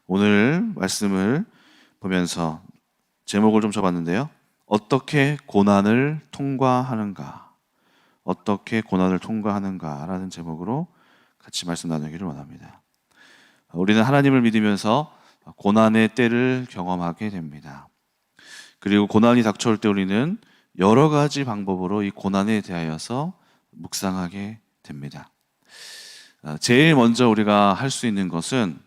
오늘 말씀을 보면서 제목을 좀 줘봤는데요. 어떻게 고난을 통과하는가? 어떻게 고난을 통과하는가라는 제목으로 같이 말씀 나누기를 원합니다. 우리는 하나님을 믿으면서 고난의 때를 경험하게 됩니다. 그리고 고난이 닥쳐올 때 우리는 여러 가지 방법으로 이 고난에 대하여서 묵상하게 됩니다. 제일 먼저 우리가 할 수 있는 것은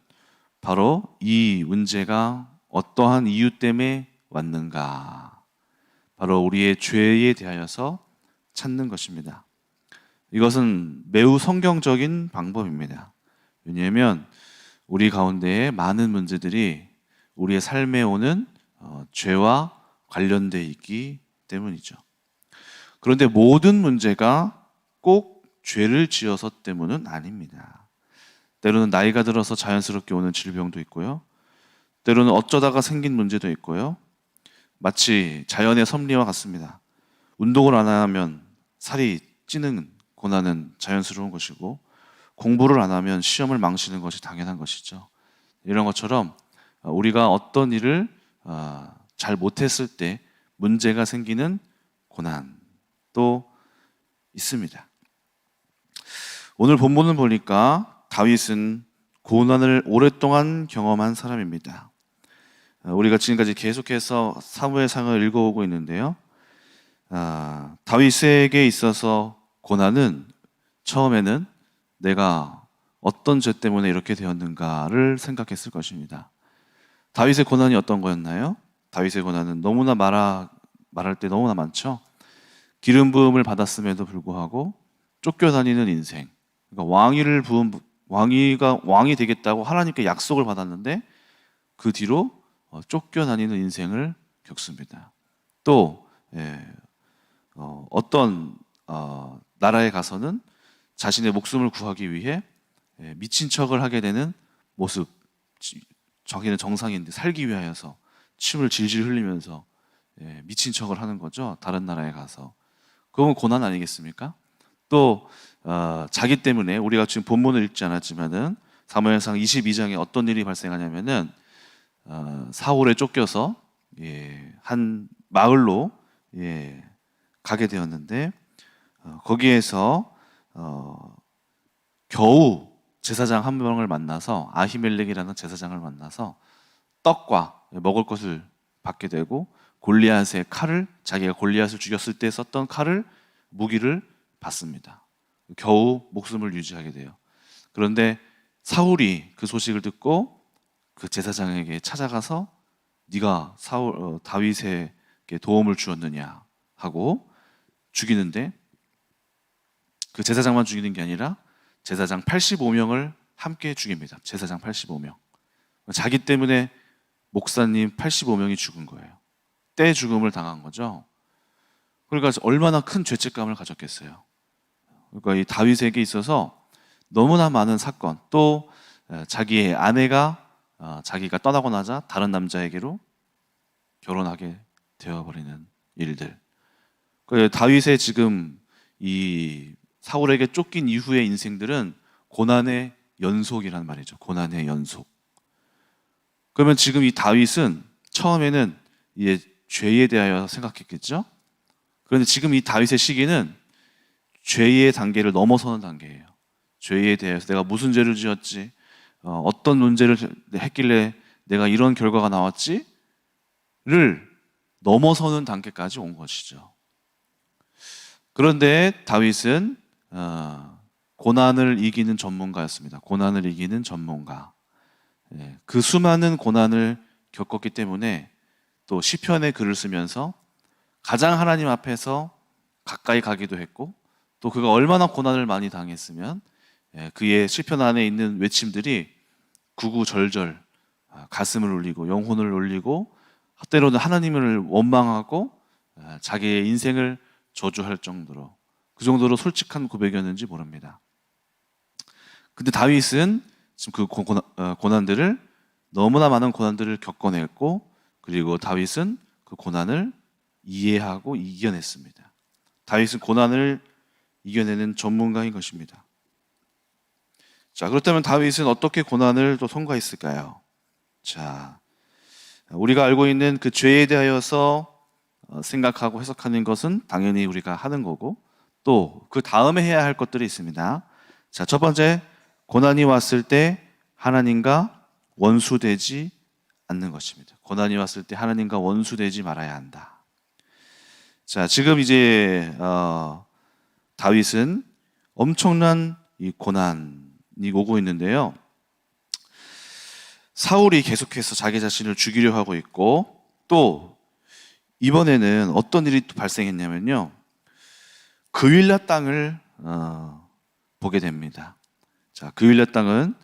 바로 이 문제가 어떠한 이유 때문에 왔는가, 바로 우리의 죄에 대하여서 찾는 것입니다. 이것은 매우 성경적인 방법입니다. 왜냐하면 우리 가운데에 많은 문제들이 우리의 삶에 오는 죄와 관련되어 있기 때문이죠. 그런데 모든 문제가 꼭 죄를 지어서 때문은 아닙니다. 때로는 나이가 들어서 자연스럽게 오는 질병도 있고요. 때로는 어쩌다가 생긴 문제도 있고요. 마치 자연의 섭리와 같습니다. 운동을 안 하면 살이 찌는 고난은 자연스러운 것이고, 공부를 안 하면 시험을 망치는 것이 당연한 것이죠. 이런 것처럼 우리가 어떤 일을 잘 못했을 때 문제가 생기는 고난도 있습니다. 오늘 본문을 보니까 다윗은 고난을 오랫동안 경험한 사람입니다. 우리가 지금까지 계속해서 사무엘상을 읽어오고 있는데요. 다윗에게 있어서 고난은 처음에는 내가 어떤 죄 때문에 이렇게 되었는가를 생각했을 것입니다. 다윗의 고난이 어떤 거였나요? 다윗의 고난은 너무나 말할 때 너무나 많죠. 기름 부음을 받았음에도 불구하고 쫓겨다니는 인생. 그러니까 왕이 되겠다고 하나님께 약속을 받았는데 그 뒤로 쫓겨다니는 인생을 겪습니다. 또 어떤 나라에 가서는 자신의 목숨을 구하기 위해 미친 척을 하게 되는 모습. 자기는 정상인데 살기 위하여서 침을 질질 흘리면서 미친 척을 하는 거죠. 다른 나라에 가서. 그건 고난 아니겠습니까? 또 자기 때문에, 우리가 지금 본문을 읽지 않았지만은 사무엘상 22장에 어떤 일이 발생하냐면은 사울에 쫓겨서 한 마을로 가게 되었는데 거기에서 겨우 제사장 한 명을 만나서, 아히멜렉이라는 제사장을 만나서 떡과 먹을 것을 받게 되고, 골리앗의 칼을, 자기가 골리앗을 죽였을 때 썼던 칼을, 무기를 받습니다. 겨우 목숨을 유지하게 돼요. 그런데 사울이 그 소식을 듣고 그 제사장에게 찾아가서 네가 다윗에게 도움을 주었느냐 하고 죽이는데, 그 제사장만 죽이는 게 아니라 제사장 85명을 함께 죽입니다. 제사장 85명. 자기 때문에 목사님 85명이 죽은 거예요. 때 죽음을 당한 거죠. 그러니까 얼마나 큰 죄책감을 가졌겠어요. 그러니까 이 다윗에게 있어서 너무나 많은 사건, 또 자기의 아내가 자기가 떠나고 나자 다른 남자에게로 결혼하게 되어버리는 일들. 다윗의 지금 이 사울에게 쫓긴 이후의 인생들은 고난의 연속이란 말이죠. 고난의 연속. 그러면 지금 이 다윗은 처음에는 죄에 대하여 생각했겠죠? 그런데 지금 이 다윗의 시기는 죄의 단계를 넘어서는 단계예요. 죄에 대해서 내가 무슨 죄를 지었지? 어떤 문제를 했길래 내가 이런 결과가 나왔지?를 넘어서는 단계까지 온 것이죠. 그런데 다윗은 고난을 이기는 전문가였습니다. 고난을 이기는 전문가. 그 수많은 고난을 겪었기 때문에 또 시편의 글을 쓰면서 가장 하나님 앞에서 가까이 가기도 했고, 또 그가 얼마나 고난을 많이 당했으면 그의 시편 안에 있는 외침들이 구구절절 가슴을 울리고 영혼을 울리고, 때로는 하나님을 원망하고 자기의 인생을 저주할 정도로, 그 정도로 솔직한 고백이었는지 모릅니다. 근데 다윗은 지금 그 고난들을, 너무나 많은 고난들을 겪어냈고, 그리고 다윗은 그 고난을 이해하고 이겨냈습니다. 다윗은 고난을 이겨내는 전문가인 것입니다. 자, 그렇다면 다윗은 어떻게 고난을 또 통과했을까요? 자, 우리가 알고 있는 그 죄에 대하여서 생각하고 해석하는 것은 당연히 우리가 하는 거고, 또 그 다음에 해야 할 것들이 있습니다. 자, 첫 번째, 고난이 왔을 때 하나님과 원수되지 않는 것입니다. 고난이 왔을 때 하나님과 원수되지 말아야 한다. 자, 지금 이제 다윗은 엄청난 이 고난이 오고 있는데요. 사울이 계속해서 자기 자신을 죽이려 하고 있고, 또 이번에는 어떤 일이 또 발생했냐면요, 그윌라 땅을 보게 됩니다. 자, 그윌라 땅은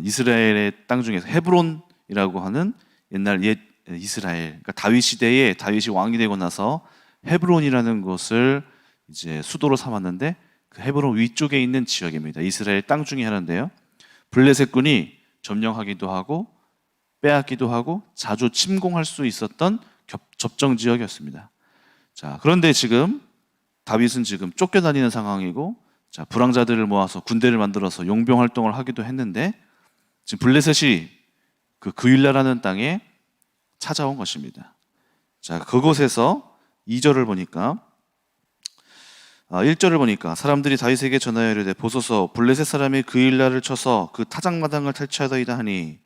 이스라엘의 땅 중에서 헤브론이라고 하는 옛날 옛 이스라엘, 그러니까 다윗 시대에 다윗이 왕이 되고 나서 헤브론이라는 곳을 이제 수도로 삼았는데, 그 헤브론 위쪽에 있는 지역입니다. 이스라엘 땅 중에 하나인데요. 블레셋군이 점령하기도 하고 빼앗기도 하고 자주 침공할 수 있었던 접정 지역이었습니다. 자, 그런데 지금 다윗은 지금 쫓겨다니는 상황이고, 자, 불황자들을 모아서 군대를 만들어서 용병 활동을 하기도 했는데, 지금 블레셋이 그 그윌라라는 땅에 찾아온 것입니다. 자, 그곳에서 2절을 보니까 1절을 보니까 사람들이 다윗에게 전하여 이르되 보소서 블레셋 사람이 그윌라를 쳐서 그 타작마당을 탈취하더이다 하니,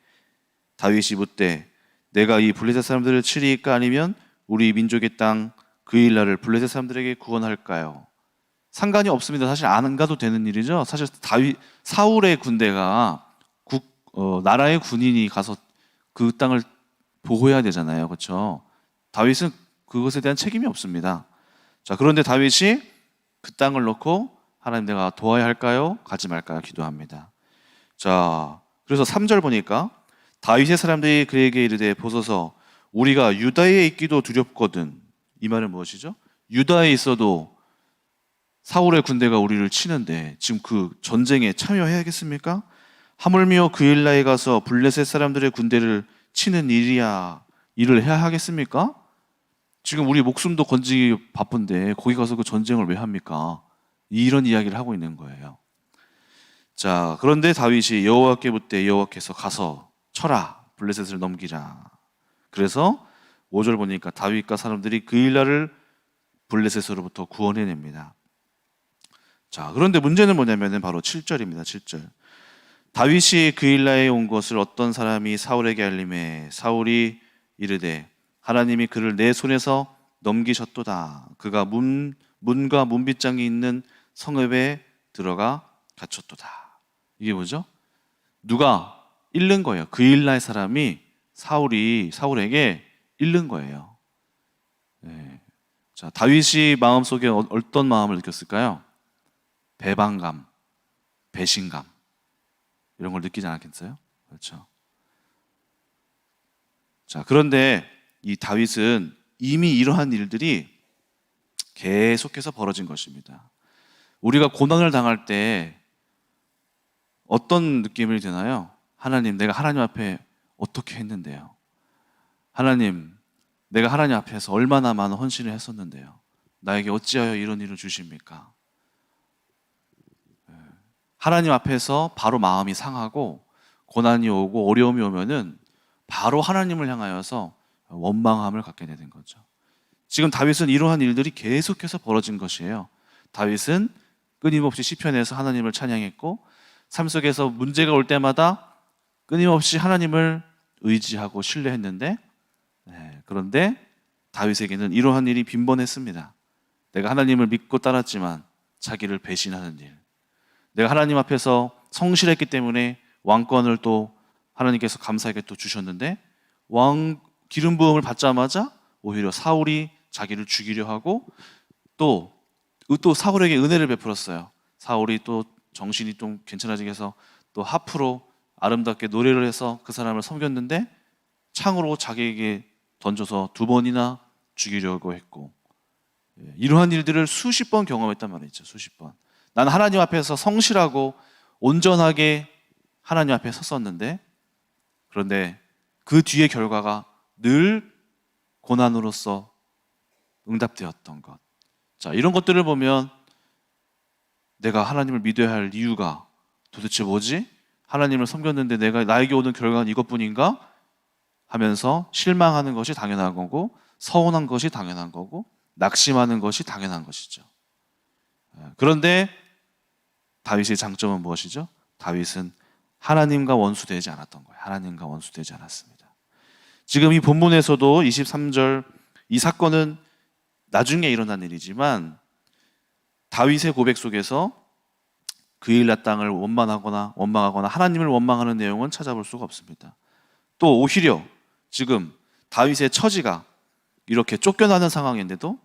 다윗이 묻되 내가 이 블레셋 사람들을 치리이까 아니면 우리 민족의 땅 그윌라를 블레셋 사람들에게 구원할까요? 상관이 없습니다. 사실 안 가도 되는 일이죠. 사실 사울의 군대가 나라의 군인이 가서 그 땅을 보호해야 되잖아요. 그렇죠? 다윗은 그것에 대한 책임이 없습니다. 자, 그런데 다윗이 그 땅을 놓고 하나님 내가 도와야 할까요? 가지 말까요? 기도합니다. 자, 그래서 3절 보니까 다윗의 사람들이 그에게 이르되 보소서 우리가 유다에 있기도 두렵거든. 이 말은 무엇이죠? 유다에 있어도 사울의 군대가 우리를 치는데 지금 그 전쟁에 참여해야겠습니까? 하물며 그일라에 가서 블레셋 사람들의 군대를 치는 일을 해야 하겠습니까? 지금 우리 목숨도 건지기 바쁜데 거기 가서 그 전쟁을 왜 합니까? 이런 이야기를 하고 있는 거예요. 자, 그런데 다윗이 여호와께 묻되 여호와께서 가서 쳐라, 블레셋을 넘기라. 그래서 5절 보니까 다윗과 사람들이 그일라를 블레셋으로부터 구원해냅니다. 자, 그런데 문제는 뭐냐면은 바로 7절입니다. 7절. 다윗이 그일라에 온 것을 어떤 사람이 사울에게 알림해 사울이 이르되 하나님이 그를 내 손에서 넘기셨도다. 그가 문과 문빗장이 있는 성읍에 들어가 갇혔도다. 이게 뭐죠? 누가 잃는 거예요. 그일라의 사람이 사울에게 잃는 거예요. 네. 자, 다윗이 마음속에 어떤 마음을 느꼈을까요? 배반감, 배신감, 이런 걸 느끼지 않았겠어요? 그렇죠. 자, 그런데 이 다윗은 이미 이러한 일들이 계속해서 벌어진 것입니다. 우리가 고난을 당할 때 어떤 느낌이 드나요? 하나님, 내가 하나님 앞에 어떻게 했는데요? 하나님, 내가 하나님 앞에서 얼마나 많은 헌신을 했었는데요? 나에게 어찌하여 이런 일을 주십니까? 하나님 앞에서 바로 마음이 상하고 고난이 오고 어려움이 오면은 바로 하나님을 향하여서 원망함을 갖게 되는 거죠. 지금 다윗은 이러한 일들이 계속해서 벌어진 것이에요. 다윗은 끊임없이 시편에서 하나님을 찬양했고 삶 속에서 문제가 올 때마다 끊임없이 하나님을 의지하고 신뢰했는데, 그런데 다윗에게는 이러한 일이 빈번했습니다. 내가 하나님을 믿고 따랐지만 자기를 배신하는 일, 내가 하나님 앞에서 성실했기 때문에 왕권을 또 하나님께서 감사하게 또 주셨는데 왕 기름 부음을 받자마자 오히려 사울이 자기를 죽이려 하고 또 사울에게 은혜를 베풀었어요. 사울이 또 정신이 좀 괜찮아지게 해서 또 하프로 아름답게 노래를 해서 그 사람을 섬겼는데 창으로 자기에게 던져서 2번이나 죽이려고 했고, 이러한 일들을 수십 번 경험했단 말이죠. 수십 번. 난 하나님 앞에서 성실하고 온전하게 하나님 앞에 섰었는데, 그런데 그 뒤의 결과가 늘 고난으로서 응답되었던 것. 자, 이런 것들을 보면 내가 하나님을 믿어야 할 이유가 도대체 뭐지? 하나님을 섬겼는데 내가 나에게 오는 결과는 이것뿐인가 하면서 실망하는 것이 당연한 거고, 서운한 것이 당연한 거고, 낙심하는 것이 당연한 것이죠. 그런데 다윗의 장점은 무엇이죠? 다윗은 하나님과 원수되지 않았던 거예요. 하나님과 원수되지 않았습니다. 지금 이 본문에서도 23절, 이 사건은 나중에 일어난 일이지만 다윗의 고백 속에서 그일라 땅을 원망하거나 하나님을 원망하는 내용은 찾아볼 수가 없습니다. 또 오히려 지금 다윗의 처지가 이렇게 쫓겨나는 상황인데도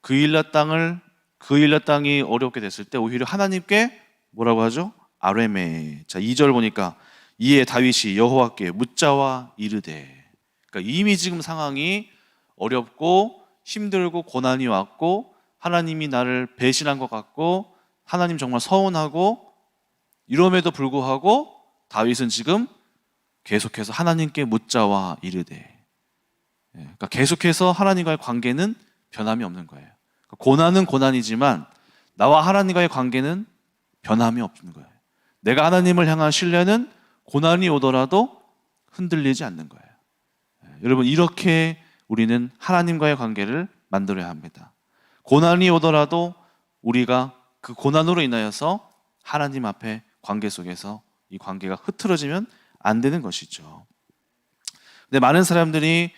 그일라 땅이 어렵게 됐을 때 오히려 하나님께 뭐라고 하죠? 아뢰메. 자, 2절 보니까 이에 다윗이 여호와께 묻자와 이르되. 그러니까 이미 지금 상황이 어렵고 힘들고 고난이 왔고 하나님이 나를 배신한 것 같고 하나님 정말 서운하고 이럼에도 불구하고 다윗은 지금 계속해서 하나님께 묻자와 이르되. 그러니까 계속해서 하나님과의 관계는 변함이 없는 거예요. 고난은 고난이지만 나와 하나님과의 관계는 변함이 없는 거예요. 내가 하나님을 향한 신뢰는 고난이 오더라도 흔들리지 않는 거예요. 여러분, 이렇게 우리는 하나님과의 관계를 만들어야 합니다. 고난이 오더라도 우리가 그 고난으로 인하여서 하나님 앞에 관계 속에서 이 관계가 흐트러지면 안 되는 것이죠. 근데 많은 사람들이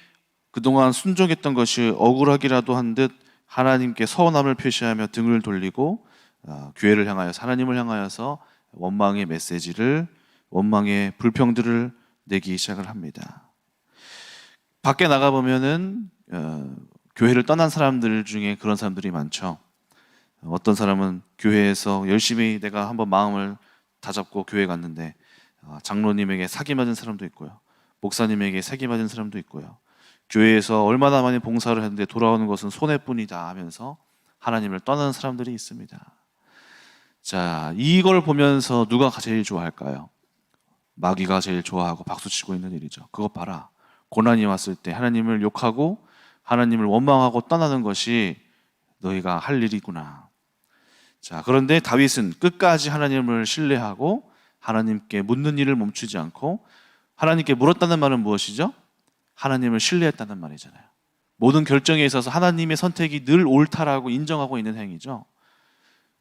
그동안 순종했던 것이 억울하기라도 한 듯 하나님께 서운함을 표시하며 등을 돌리고 교회를 향하여서, 하나님을 향하여서 원망의 메시지를, 원망의 불평들을 내기 시작을 합니다. 밖에 나가보면은 교회를 떠난 사람들 중에 그런 사람들이 많죠. 어떤 사람은 교회에서 열심히 내가 한번 마음을 다잡고 교회 갔는데 장로님에게 사기 맞은 사람도 있고요, 목사님에게 사기 맞은 사람도 있고요, 교회에서 얼마나 많이 봉사를 했는데 돌아오는 것은 손해뿐이다 하면서 하나님을 떠나는 사람들이 있습니다. 자, 이걸 보면서 누가 제일 좋아할까요? 마귀가 제일 좋아하고 박수치고 있는 일이죠. 그것 봐라, 고난이 왔을 때 하나님을 욕하고 하나님을 원망하고 떠나는 것이 너희가 할 일이구나. 자, 그런데 다윗은 끝까지 하나님을 신뢰하고 하나님께 묻는 일을 멈추지 않고, 하나님께 물었다는 말은 무엇이죠? 하나님을 신뢰했다는 말이잖아요. 모든 결정에 있어서 하나님의 선택이 늘 옳다라고 인정하고 있는 행위죠.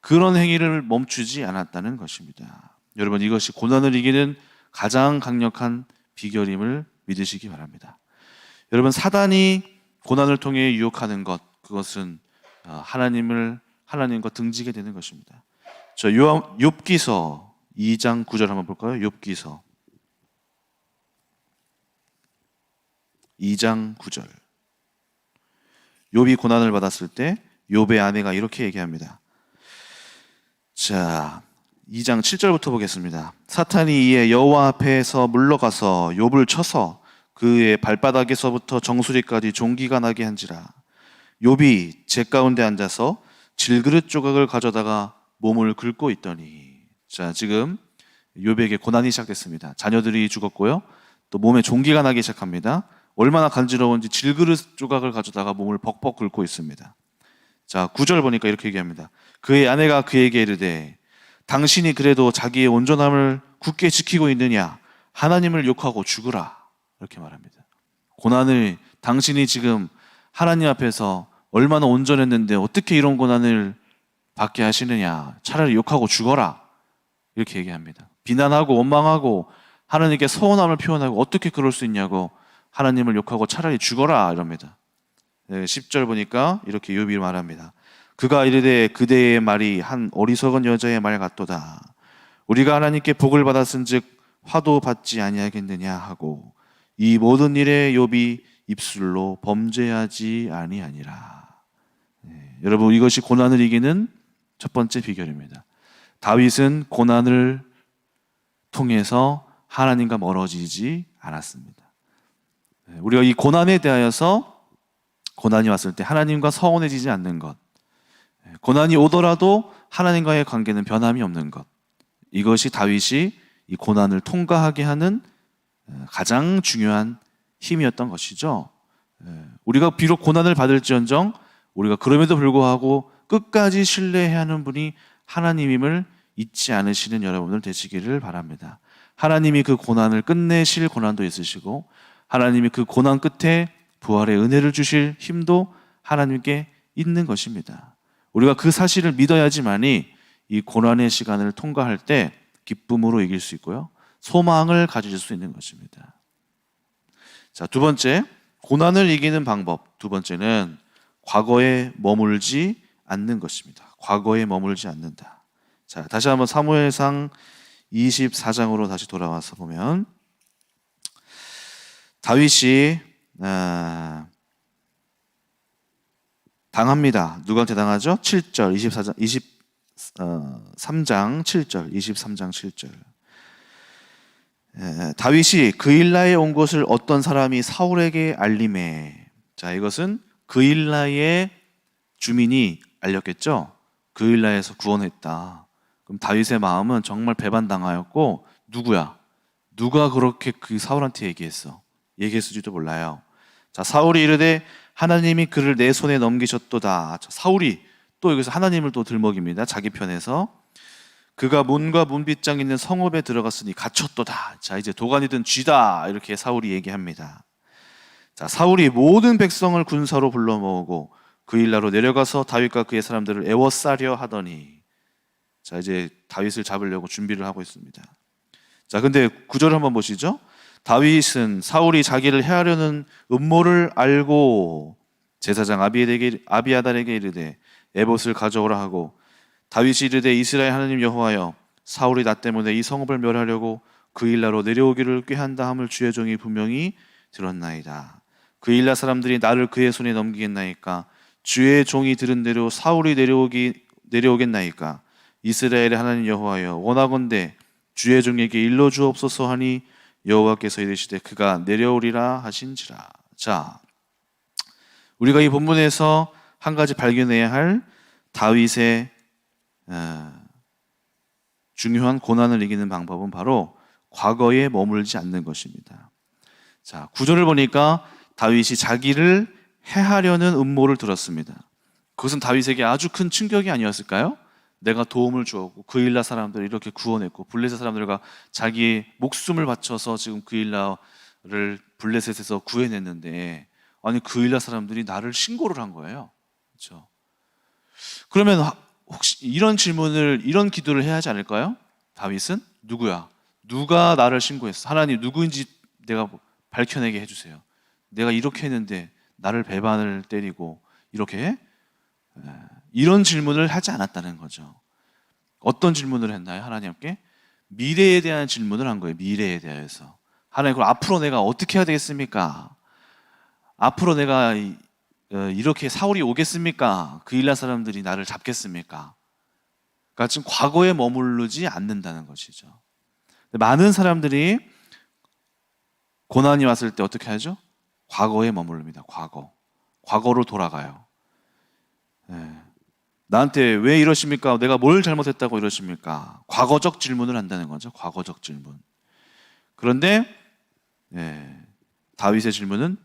그런 행위를 멈추지 않았다는 것입니다. 여러분, 이것이 고난을 이기는 가장 강력한 비결임을 믿으시기 바랍니다. 여러분, 사단이 고난을 통해 유혹하는 것, 그것은 하나님과 등지게 되는 것입니다. 저 욥기서 2장 9절 한번 볼까요? 욥기서 2장 9절. 욥이 고난을 받았을 때 욥의 아내가 이렇게 얘기합니다. 자, 2장 7절부터 보겠습니다. 사탄이 이에 여호와 앞에서 물러가서 욥을 쳐서 그의 발바닥에서부터 정수리까지 종기가 나게 한지라. 욥이 재 가운데 앉아서 질그릇 조각을 가져다가 몸을 긁고 있더니. 자, 지금 욥에게 고난이 시작됐습니다. 자녀들이 죽었고요, 또 몸에 종기가 나기 시작합니다. 얼마나 간지러운지 질그릇 조각을 가져다가 몸을 벅벅 긁고 있습니다. 자, 9절 보니까 이렇게 얘기합니다. 그의 아내가 그에게 이르되 당신이 그래도 자기의 온전함을 굳게 지키고 있느냐? 하나님을 욕하고 죽으라. 이렇게 말합니다. 고난을, 당신이 지금 하나님 앞에서 얼마나 온전했는데 어떻게 이런 고난을 받게 하시느냐? 차라리 욕하고 죽어라. 이렇게 얘기합니다. 비난하고 원망하고 하나님께 서운함을 표현하고 어떻게 그럴 수 있냐고 하나님을 욕하고 차라리 죽어라 이럽니다. 10절 보니까 이렇게 욥이 말합니다. 그가 이르되 그대의 말이 한 어리석은 여자의 말 같도다. 우리가 하나님께 복을 받았은즉 화도 받지 아니하겠느냐 하고 이 모든 일에 욥이 입술로 범죄하지 아니하니라. 여러분, 이것이 고난을 이기는 첫 번째 비결입니다. 다윗은 고난을 통해서 하나님과 멀어지지 않았습니다. 우리가 이 고난에 대하여서, 고난이 왔을 때 하나님과 서운해지지 않는 것, 고난이 오더라도 하나님과의 관계는 변함이 없는 것, 이것이 다윗이 이 고난을 통과하게 하는 가장 중요한 힘이었던 것이죠. 우리가 비록 고난을 받을지언정 우리가 그럼에도 불구하고 끝까지 신뢰해야 하는 분이 하나님임을 잊지 않으시는 여러분들 되시기를 바랍니다. 하나님이 그 고난을 끝내실 고난도 있으시고 하나님이 그 고난 끝에 부활의 은혜를 주실 힘도 하나님께 있는 것입니다. 우리가 그 사실을 믿어야지만이 이 고난의 시간을 통과할 때 기쁨으로 이길 수 있고요. 소망을 가질 수 있는 것입니다. 자, 두 번째, 고난을 이기는 방법. 두 번째는 과거에 머물지 않는 것입니다. 과거에 머물지 않는다. 자, 다시 한번 사무엘상 24장으로 다시 돌아와서 보면 다윗이 당합니다. 누구한테 당하죠? 7절 23장 7절 23장 7절 다윗이 그일라에 온 것을 어떤 사람이 사울에게 알림해. 자, 이것은 그일라의 주민이 알렸겠죠. 그일라에서 구원했다. 그럼 다윗의 마음은 정말 배반당하였고 누구야? 누가 그렇게 그 사울한테 얘기했을지도 몰라요. 자, 사울이 이르되 하나님이 그를 내 손에 넘기셨도다. 자, 사울이 또 여기서 하나님을 또 들먹입니다. 자기 편에서 그가 문과 문빗장 있는 성읍에 들어갔으니 갇혔도다. 자, 이제 도관이든 쥐다. 이렇게 사울이 얘기합니다. 자, 사울이 모든 백성을 군사로 불러 모으고 그일라로 내려가서 다윗과 그의 사람들을 애워싸려 하더니 자, 이제 다윗을 잡으려고 준비를 하고 있습니다. 자, 근데 구절을 한번 보시죠. 다윗은 사울이 자기를 해하려는 음모를 알고 제사장 아비아달에게 이르되 에봇을 가져오라 하고 다윗이 이르되 이스라엘 하나님 여호와여 사울이 나 때문에 이 성읍을 멸하려고 그일라로 내려오기를 꾀한다 함을 주의 종이 분명히 들었나이다. 그일라 사람들이 나를 그의 손에 넘기겠나이까? 주의 종이 들은 대로 사울이 내려오겠나이까? 이스라엘의 하나님 여호와여 원하건대 주의 종에게 일러 주옵소서 하니 여호와께서 이르시되 그가 내려오리라 하신지라. 자, 우리가 이 본문에서 한 가지 발견해야 할 다윗의 중요한 고난을 이기는 방법은 바로 과거에 머물지 않는 것입니다. 자, 구절을 보니까 다윗이 자기를 해하려는 음모를 들었습니다. 그것은 다윗에게 아주 큰 충격이 아니었을까요? 내가 도움을 주었고 그일라 사람들을 이렇게 구원했고 블레셋 사람들과 자기의 목숨을 바쳐서 지금 그일라를 블레셋에서 구해냈는데 아니 그일라 사람들이 나를 신고를 한 거예요. 그렇죠? 그러면 혹시 이런 질문을 이런 기도를 해야 하지 않을까요? 다윗은 누구야? 누가 나를 신고했어? 하나님 누구인지 내가 밝혀내게 해주세요. 내가 이렇게 했는데 나를 배반을 때리고 이렇게 해? 이런 질문을 하지 않았다는 거죠. 어떤 질문을 했나요? 하나님께 미래에 대한 질문을 한 거예요. 미래에 대해서 하나님 그럼 앞으로 내가 어떻게 해야 되겠습니까? 앞으로 내가 이렇게 사울이 오겠습니까? 그일라 사람들이 나를 잡겠습니까? 그러니까 지금 과거에 머무르지 않는다는 것이죠. 많은 사람들이 고난이 왔을 때 어떻게 하죠? 과거에 머무릅니다. 과거로 돌아가요. 나한테 왜 이러십니까? 내가 뭘 잘못했다고 이러십니까? 과거적 질문을 한다는 거죠. 과거적 질문. 그런데 다윗의 질문은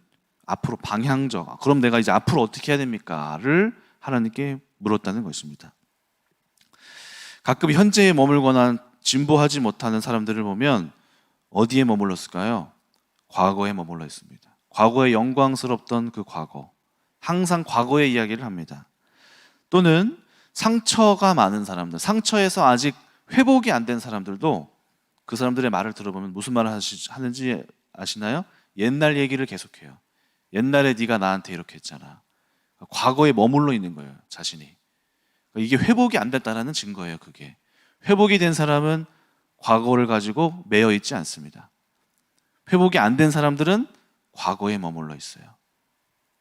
앞으로 방향적. 그럼 내가 이제 앞으로 어떻게 해야 됩니까?를 하나님께 물었다는 것입니다. 가끔 현재에 머물거나 진보하지 못하는 사람들을 보면 어디에 머물렀을까요? 과거에 머물러 있습니다. 과거에 영광스럽던 그 과거. 항상 과거의 이야기를 합니다. 또는 상처가 많은 사람들, 상처에서 아직 회복이 안 된 사람들도 그 사람들의 말을 들어보면 무슨 말을 하는지 아시나요? 옛날 얘기를 계속해요. 옛날에 네가 나한테 이렇게 했잖아. 과거에 머물러 있는 거예요, 자신이. 이게 회복이 안 됐다는 증거예요, 그게. 회복이 된 사람은 과거를 가지고 매여 있지 않습니다. 회복이 안 된 사람들은 과거에 머물러 있어요.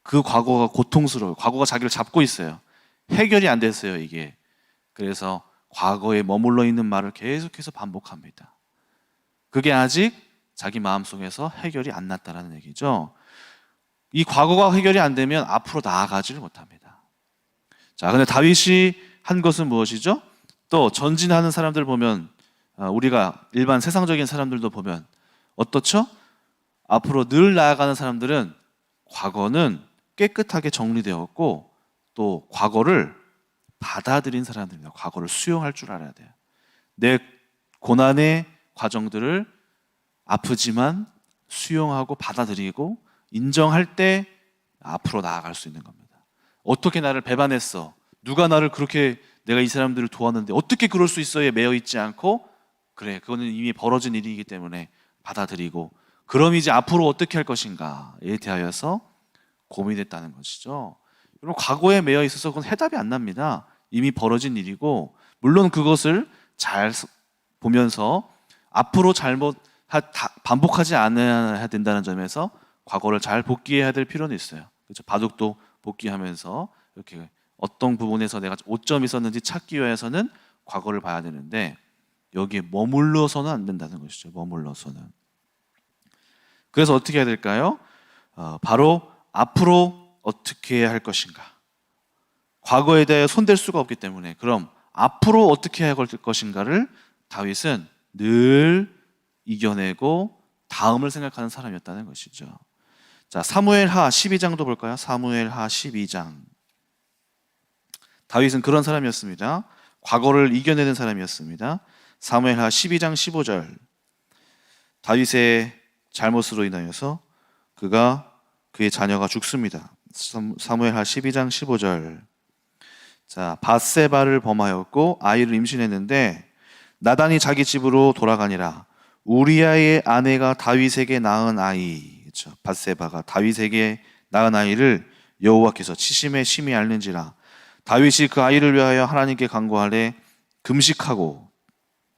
그 과거가 고통스러워요. 과거가 자기를 잡고 있어요. 해결이 안 됐어요, 이게. 그래서 과거에 머물러 있는 말을 계속해서 반복합니다. 그게 아직 자기 마음속에서 해결이 안 났다는 얘기죠. 이 과거가 해결이 안 되면 앞으로 나아가지를 못합니다. 자, 근데 다윗이 한 것은 무엇이죠? 또 전진하는 사람들 보면 우리가 일반 세상적인 사람들도 보면 어떻죠? 앞으로 늘 나아가는 사람들은 과거는 깨끗하게 정리되었고 또 과거를 받아들인 사람들입니다. 과거를 수용할 줄 알아야 돼요. 내 고난의 과정들을 아프지만 수용하고 받아들이고 인정할 때 앞으로 나아갈 수 있는 겁니다. 어떻게 나를 배반했어? 누가 나를 그렇게, 내가 이 사람들을 도왔는데 어떻게 그럴 수 있어에 매여 있지 않고, 그래, 그거는 이미 벌어진 일이기 때문에 받아들이고, 그럼 이제 앞으로 어떻게 할 것인가에 대하여서 고민했다는 것이죠. 여러분, 과거에 매여 있어서 그건 해답이 안 납니다. 이미 벌어진 일이고, 물론 그것을 잘 보면서 앞으로 반복하지 않아야 된다는 점에서 과거를 잘 복귀해야 될 필요는 있어요. 그렇죠? 바둑도 복귀하면서 이렇게 어떤 부분에서 내가 오점이 있었는지 찾기 위해서는 과거를 봐야 되는데, 여기에 머물러서는 안 된다는 것이죠. 머물러서는. 그래서 어떻게 해야 될까요? 바로 앞으로 어떻게 해야 할 것인가. 과거에 대해 손댈 수가 없기 때문에, 그럼 앞으로 어떻게 해야 할 것인가를 다윗은 늘 이겨내고 다음을 생각하는 사람이었다는 것이죠. 자, 사무엘하 12장도 볼까요? 사무엘하 12장. 다윗은 그런 사람이었습니다. 과거를 이겨내는 사람이었습니다. 사무엘하 12장 15절. 다윗의 잘못으로 인하여서 그의 자녀가 죽습니다. 사무엘하 12장 15절. 자, 밧세바를 범하였고 아이를 임신했는데 나단이 자기 집으로 돌아가니라. 우리아의 아내가 다윗에게 낳은 아이, 그렇죠? 밧세바가 다윗에게 낳은 아이를 여호와께서 치심에 심히 앓는지라. 다윗이 그 아이를 위하여 하나님께 간구하되 금식하고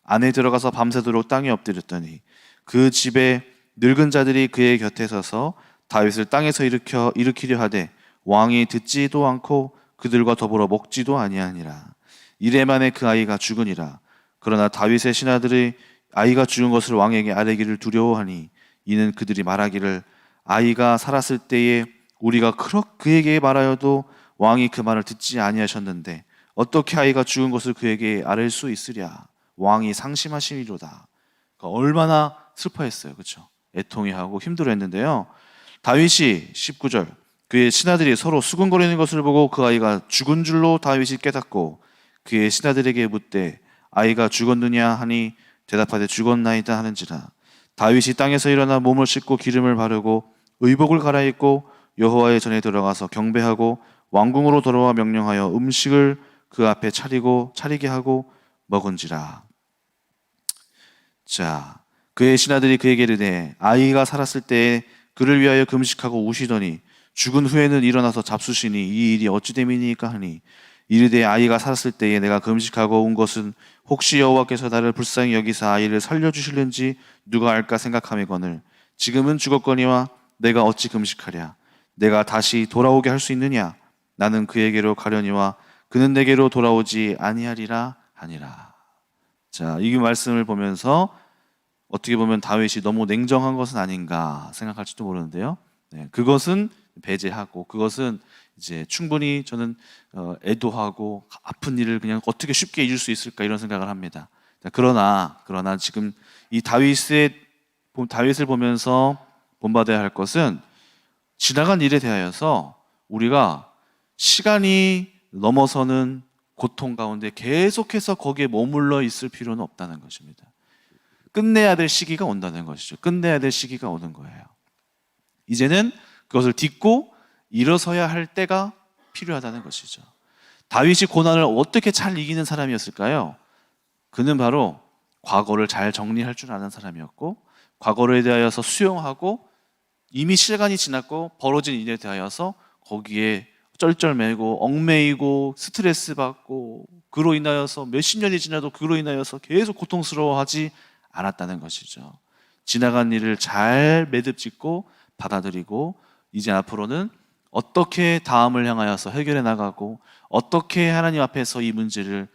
안에 들어가서 밤새도록 땅에 엎드렸더니 그 집에 늙은 자들이 그의 곁에 서서 다윗을 땅에서 일으키려 하되 왕이 듣지도 않고 그들과 더불어 먹지도 아니하니라. 이래 만에 그 아이가 죽으니라. 그러나 다윗의 신하들이 아이가 죽은 것을 왕에게 아뢰기를 두려워하니 이는 그들이 말하기를 아이가 살았을 때에 우리가 그에게 말하여도 왕이 그 말을 듣지 아니하셨는데 어떻게 아이가 죽은 것을 그에게 아뢰 수 있으랴. 왕이 상심하시리로다. 그러니까 얼마나 슬퍼했어요. 그렇죠? 애통해하고 힘들어했는데요. 다윗이 19절, 그의 신하들이 서로 수군거리는 것을 보고 그 아이가 죽은 줄로 다윗이 깨닫고 그의 신하들에게 묻되 아이가 죽었느냐 하니 대답하되 죽었나이다 하는지라. 다윗이 땅에서 일어나 몸을 씻고 기름을 바르고 의복을 갈아입고 여호와의 전에 들어가서 경배하고 왕궁으로 돌아와 명령하여 음식을 그 앞에 차리게 하고 먹은지라. 자, 그의 신하들이 그에게 이르되 아이가 살았을 때에 그를 위하여 금식하고 우시더니 죽은 후에는 일어나서 잡수시니 이 일이 어찌 됨이니까 하니 이르되 아이가 살았을 때에 내가 금식하고 온 것은 혹시 여호와께서 나를 불쌍히 여기사 아이를 살려주실는지 누가 알까 생각하매거늘 지금은 죽었거니와 내가 어찌 금식하랴. 내가 다시 돌아오게 할 수 있느냐. 나는 그에게로 가려니와 그는 내게로 돌아오지 아니하리라 하니라. 자, 이 말씀을 보면서 어떻게 보면 다윗이 너무 냉정한 것은 아닌가 생각할지도 모르는데요. 네, 그것은 배제하고 그것은 이제 충분히 저는 애도하고 아픈 일을 그냥 어떻게 쉽게 잊을 수 있을까 이런 생각을 합니다. 그러나 지금 이 다윗을 보면서 본받아야 할 것은 지나간 일에 대하여서 우리가 시간이 넘어서는 고통 가운데 계속해서 거기에 머물러 있을 필요는 없다는 것입니다. 끝내야 될 시기가 온다는 것이죠. 끝내야 될 시기가 오는 거예요. 이제는 그것을 딛고 일어서야 할 때가 필요하다는 것이죠. 다윗이 고난을 어떻게 잘 이기는 사람이었을까요? 그는 바로 과거를 잘 정리할 줄 아는 사람이었고 과거에 대하여서 수용하고 이미 시간이 지났고 벌어진 일에 대하여서 거기에 쩔쩔매고 얽매이고 스트레스 받고 그로 인하여서 몇십 년이 지나도 그로 인하여서 계속 고통스러워하지 않았다는 것이죠. 지나간 일을 잘 매듭짓고 받아들이고 이제 앞으로는 어떻게 다음을 향하여서 해결해 나가고 어떻게 하나님 앞에서 이 문제를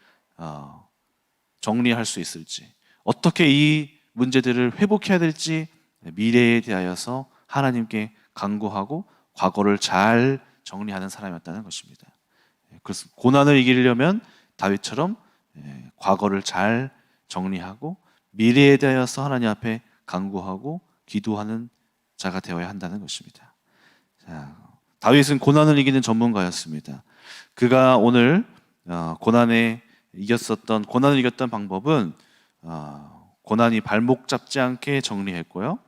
정리할 수 있을지 어떻게 이 문제들을 회복해야 될지 미래에 대하여서 하나님께 간구하고 과거를 잘 정리하는 사람이었다는 것입니다. 그래서 고난을 이기려면 다윗처럼 과거를 잘 정리하고 미래에 대하여서 하나님 앞에 간구하고 기도하는 자가 되어야 한다는 것입니다. 자, 다윗은 고난을 이기는 전문가였습니다. 그가 오늘 고난을 이겼던 방법은 고난이 발목 잡지 않게 정리했고요.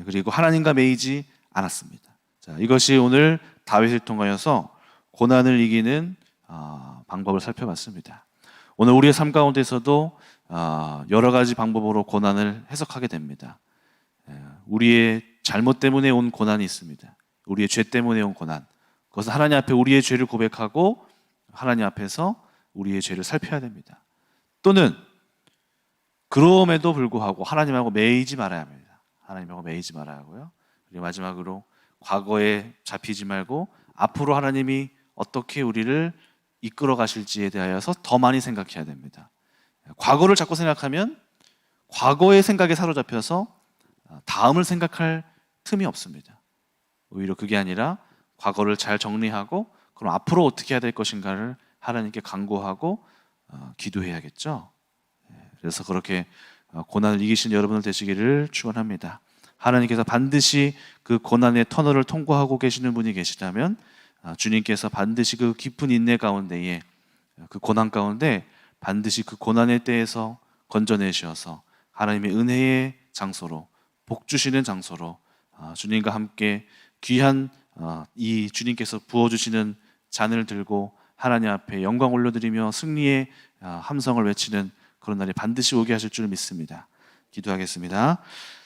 그리고 하나님과 매이지 않았습니다. 자, 이것이 오늘 다윗을 통하여서 고난을 이기는 방법을 살펴봤습니다. 오늘 우리의 삶 가운데서도 여러 가지 방법으로 고난을 해석하게 됩니다. 우리의 잘못 때문에 온 고난이 있습니다. 우리의 죄 때문에 온 고난. 그것은 하나님 앞에 우리의 죄를 고백하고 하나님 앞에서 우리의 죄를 살펴야 됩니다. 또는 그럼에도 불구하고 하나님하고 매이지 말아야 합니다. 하나님하고 매이지 말아야 하고요. 그리고 마지막으로 과거에 잡히지 말고 앞으로 하나님이 어떻게 우리를 이끌어 가실지에 대하여서 더 많이 생각해야 됩니다. 과거를 자꾸 생각하면 과거의 생각에 사로잡혀서 다음을 생각할 틈이 없습니다. 오히려 그게 아니라 과거를 잘 정리하고 그럼 앞으로 어떻게 해야 될 것인가를 하나님께 간구하고 기도해야겠죠. 그래서 그렇게 고난을 이기신 여러분들 되시기를 축원합니다. 하나님께서 반드시 그 고난의 터널을 통과하고 계시는 분이 계시다면 주님께서 반드시 그 깊은 인내 가운데에 그 고난 가운데 반드시 그 고난의 때에서 건져내셔서 하나님의 은혜의 장소로 복 주시는 장소로 주님과 함께 귀한 이 주님께서 부어주시는 잔을 들고 하나님 앞에 영광 올려드리며 승리의 함성을 외치는 그런 날이 반드시 오게 하실 줄 믿습니다. 기도하겠습니다.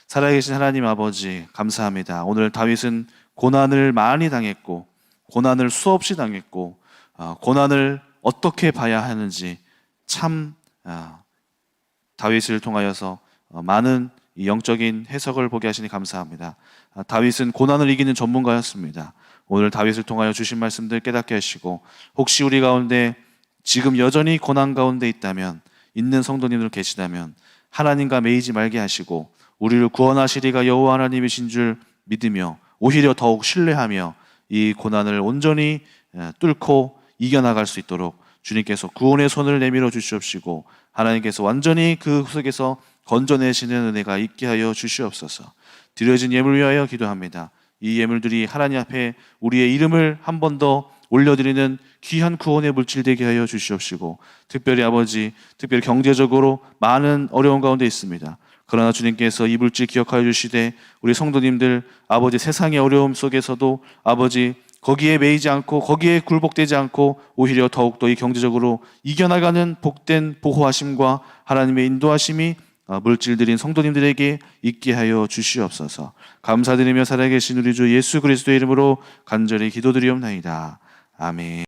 살아계신 하나님 아버지 감사합니다. 오늘 다윗은 고난을 많이 당했고 고난을 수없이 당했고 고난을 어떻게 봐야 하는지 참 다윗을 통하여서 많은 영적인 해석을 보게 하시니 감사합니다. 다윗은 고난을 이기는 전문가였습니다. 오늘 다윗을 통하여 주신 말씀들 깨닫게 하시고 혹시 우리 가운데 지금 여전히 고난 가운데 있는 성도님들 계시다면 하나님과 매이지 말게 하시고 우리를 구원하시리가 여호와 하나님이신 줄 믿으며 오히려 더욱 신뢰하며 이 고난을 온전히 뚫고 이겨나갈 수 있도록 주님께서 구원의 손을 내밀어 주시옵시고 하나님께서 완전히 그 속에서 건져내시는 은혜가 있게 하여 주시옵소서. 드려진 예물 위하여 기도합니다. 이 예물들이 하나님 앞에 우리의 이름을 한 번 더 올려드리는 귀한 구원의 물질 되게 하여 주시옵시고 특별히 아버지, 특별히 경제적으로 많은 어려운 가운데 있습니다. 그러나 주님께서 이 물질 기억하여 주시되 우리 성도님들 아버지 세상의 어려움 속에서도 아버지 거기에 매이지 않고 거기에 굴복되지 않고 오히려 더욱더 이 경제적으로 이겨나가는 복된 보호하심과 하나님의 인도하심이 물질들인 성도님들에게 있게 하여 주시옵소서. 감사드리며 살아계신 우리 주 예수 그리스도의 이름으로 간절히 기도드리옵나이다. 아멘.